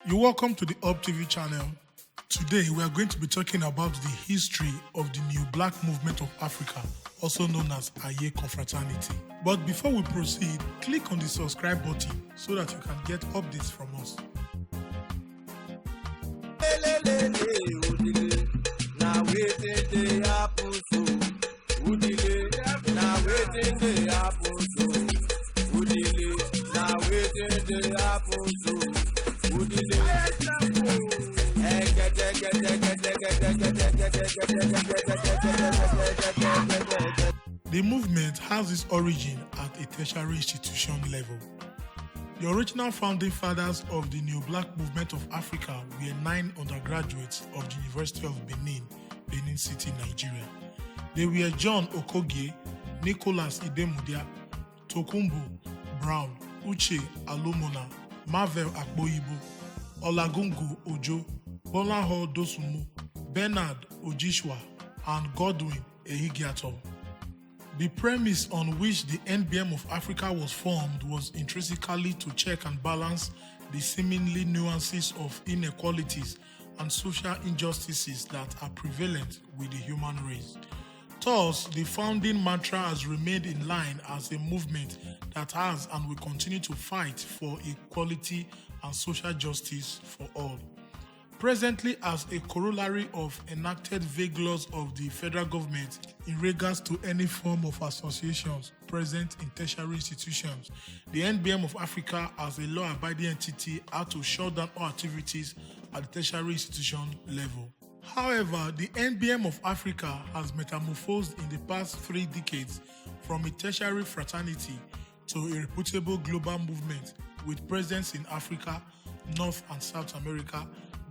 You're welcome to the Up TV channel. Today we are going to be talking about the history of the New Black Movement of Africa, also known as Aye Confraternity. But before we proceed, click on the subscribe button so that you can get updates from us. The movement has its origin at a tertiary institution level. The original founding fathers of the New Black Movement of Africa were 9 undergraduates of the University of Benin, Benin City, Nigeria. They were John Okogie, Nicholas Idemudia, Tokumbo Brown, Uche Alomona, Marvel Akboyibo, Olagungu Ojo, Bolaho Dosumu, Bernard Ojishwa, and Godwin Ehigiato. The premise on which the NBM of Africa was formed was intrinsically to check and balance the seemingly nuances of inequalities and social injustices that are prevalent with the human race. Thus, the founding mantra has remained in line as a movement that has and will continue to fight for equality and social justice for all. Presently, as a corollary of enacted vague laws of the federal government in regards to any form of associations present in tertiary institutions, the NBM of Africa as a law-abiding entity had to shut down all activities at the tertiary institution level. However, the NBM of Africa has metamorphosed in the past 3 decades from a tertiary fraternity to a reputable global movement with presence in Africa, North and South America,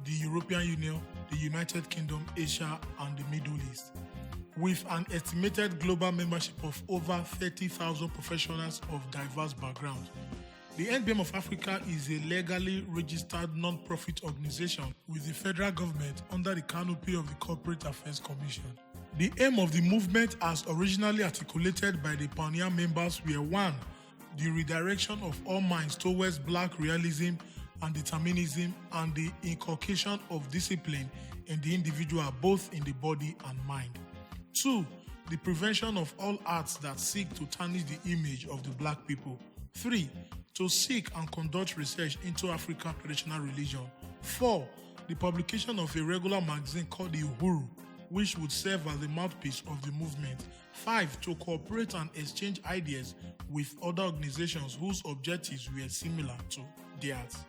the European Union, the United Kingdom, Asia, and the Middle East. With an estimated global membership of over 30,000 professionals of diverse backgrounds. The NBM of Africa is a legally registered non-profit organization with the federal government under the canopy of the Corporate Affairs Commission. The aim of the movement, as originally articulated by the pioneer members, were 1. The redirection of all minds towards black realism and determinism, and the inculcation of discipline in the individual, both in the body and mind. 2. The prevention of all acts that seek to tarnish the image of the black people. 3. To seek and conduct research into African traditional religion. 4. The publication of a regular magazine called the Uhuru, which would serve as the mouthpiece of the movement. 5. To cooperate and exchange ideas with other organizations whose objectives were similar to theirs.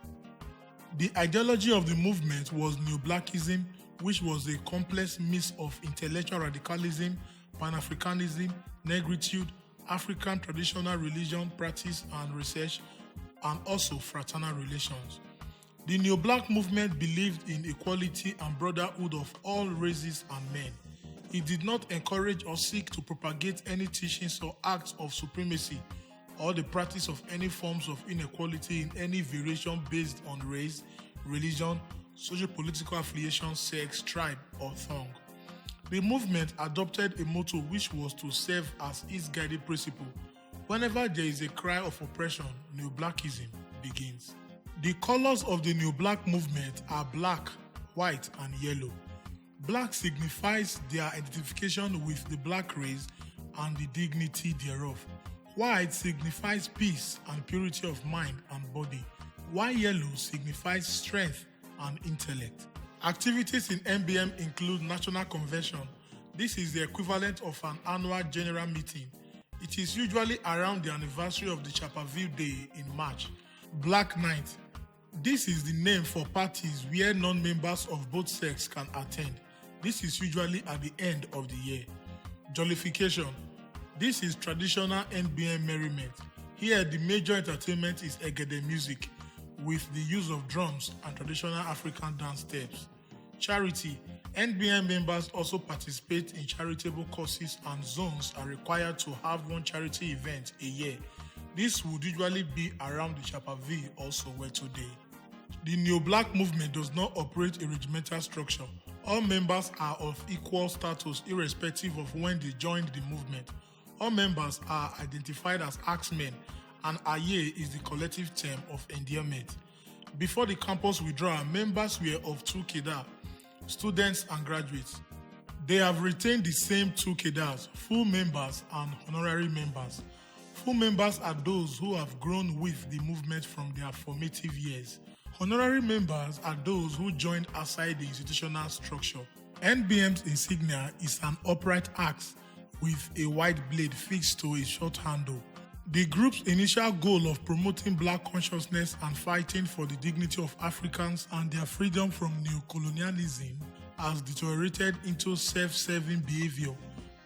The ideology of the movement was Neo-Blackism, which was a complex mix of intellectual radicalism, Pan-Africanism, negritude, African traditional religion, practice and research, and also fraternal relations. The Neo-Black movement believed in equality and brotherhood of all races and men. It did not encourage or seek to propagate any teachings or acts of supremacy or the practice of any forms of inequality in any variation based on race, religion, socio-political affiliation, sex, tribe, or tongue. The movement adopted a motto which was to serve as its guiding principle. Whenever there is a cry of oppression, Neo-Blackism begins. The colors of the Neo-Black movement are black, white, and yellow. Black signifies their identification with the black race and the dignity thereof. White signifies peace and purity of mind and body, while yellow signifies strength and intellect. Activities in NBM include National Convention. This is the equivalent of an annual general meeting. It is usually around the anniversary of the Chappaville Day in March. Black Night. This is the name for parties where non-members of both sexes can attend. This is usually at the end of the year. Jollification. This is traditional NBM merriment. Here, the major entertainment is Egede music, with the use of drums and traditional African dance steps. Charity. NBM members also participate in charitable causes, and zones are required to have one charity event a year. This would usually be around the Chappaville or Soweto Day. The Neo-Black movement does not operate a regimental structure. All members are of equal status irrespective of when they joined the movement. All members are identified as Axemen, and Aye is the collective term of endearment. Before the campus withdrawal, members were of two cadres, students and graduates. They have retained the same two cadres, full members and honorary members. Full members are those who have grown with the movement from their formative years. Honorary members are those who joined outside the institutional structure. NBM's insignia is an upright axe with a wide blade fixed to a short handle. The group's initial goal of promoting black consciousness and fighting for the dignity of Africans and their freedom from neocolonialism has deteriorated into self-serving behavior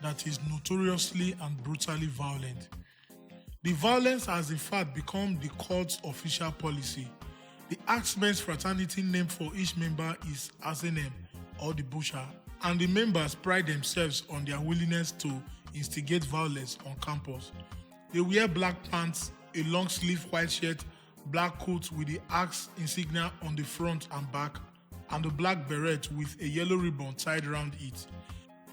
that is notoriously and brutally violent. The violence has in fact become the cult's official policy. The Axemen's fraternity name for each member is Axemen, or the Butcher, and the members pride themselves on their willingness to instigate violence on campus. They wear black pants, a long-sleeve white shirt, black coat with the axe insignia on the front and back, and a black beret with a yellow ribbon tied around it.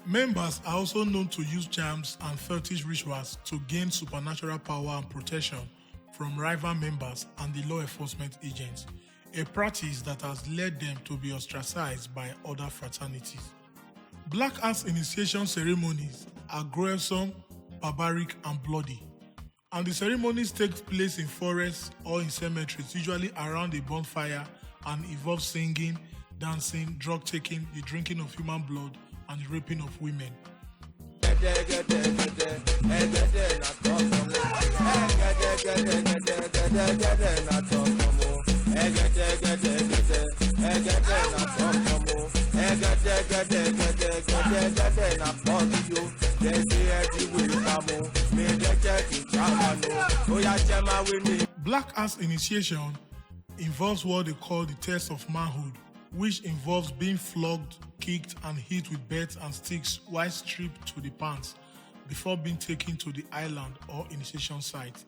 Members are also known to use charms and fetish rituals to gain supernatural power and protection from rival members and the law enforcement agents, a practice that has led them to be ostracized by other fraternities. Black axe initiation ceremonies are gruesome, barbaric, and bloody, and the ceremonies take place in forests or in cemeteries, usually around a bonfire, and involve singing, dancing, drug taking, the drinking of human blood, and the raping of women. Black axe initiation involves what they call the test of manhood, which involves being flogged, kicked, and hit with bats and sticks while stripped to the pants before being taken to the island or initiation site.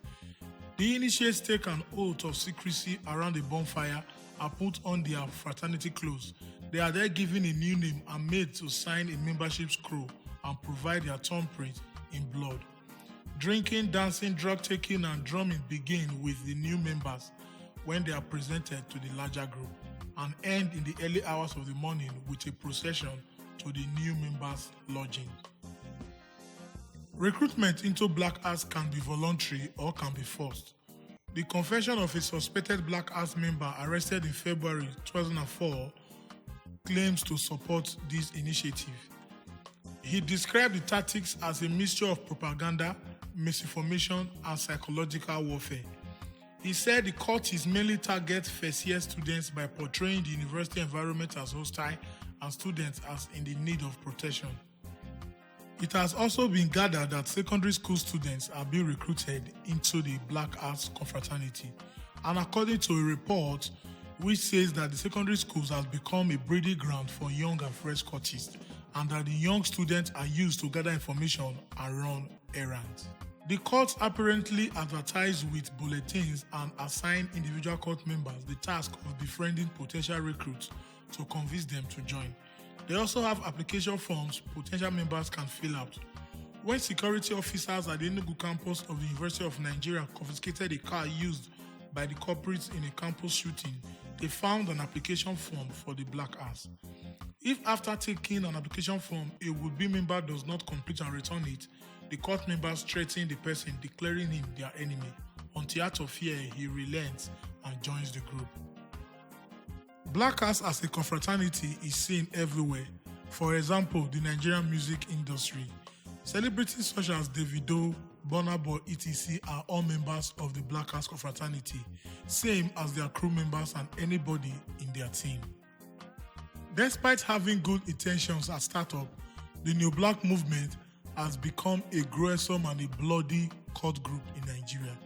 The initiates take an oath of secrecy around a bonfire and put on their fraternity clothes. They are then given a new name and made to sign a membership scroll and provide their thumbprint in blood. Drinking, dancing, drug taking, and drumming begin with the new members when they are presented to the larger group, and end in the early hours of the morning with a procession to the new members' lodging. Recruitment into Black Axe can be voluntary or can be forced. The confession of a suspected Black Axe member arrested in February 2004 claims to support this initiative. He described the tactics as a mixture of propaganda, misinformation, and psychological warfare. He said the cultists mainly target first-year students by portraying the university environment as hostile and students as in the need of protection. It has also been gathered that secondary school students are being recruited into the Black Axe Confraternity, and according to a report which says that the secondary schools has become a breeding ground for young and fresh cultists, and that the young students are used to gather information and run errands. The cults apparently advertise with bulletins and assign individual cult members the task of befriending potential recruits to convince them to join. They also have application forms potential members can fill out. When security officers at the Enugu campus of the University of Nigeria confiscated a car used by the culprits in a campus shooting, they found an application form for the Black Axe. If after taking an application form, a would-be member does not complete and return it, the cult members threaten the person, declaring him their enemy. Until out of fear, he relents and joins the group. Black Axe as a confraternity is seen everywhere. For example, the Nigerian music industry. Celebrities such as Davido, Burna Boy, etc. are all members of the Black Axe Confraternity, same as their crew members and anybody in their team. Despite having good intentions at startup, the New Black movement has become a gruesome and a bloody cult group in Nigeria.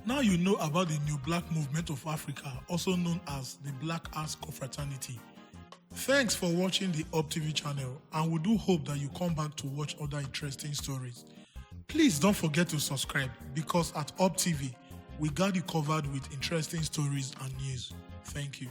Now you know about the New Black movement of Africa, also known as the Black Axe Confraternity. Thanks for watching the Up TV channel, and we do hope that you come back to watch other interesting stories. Please don't forget to subscribe, because at Up TV, we got you covered with interesting stories and news. Thank you.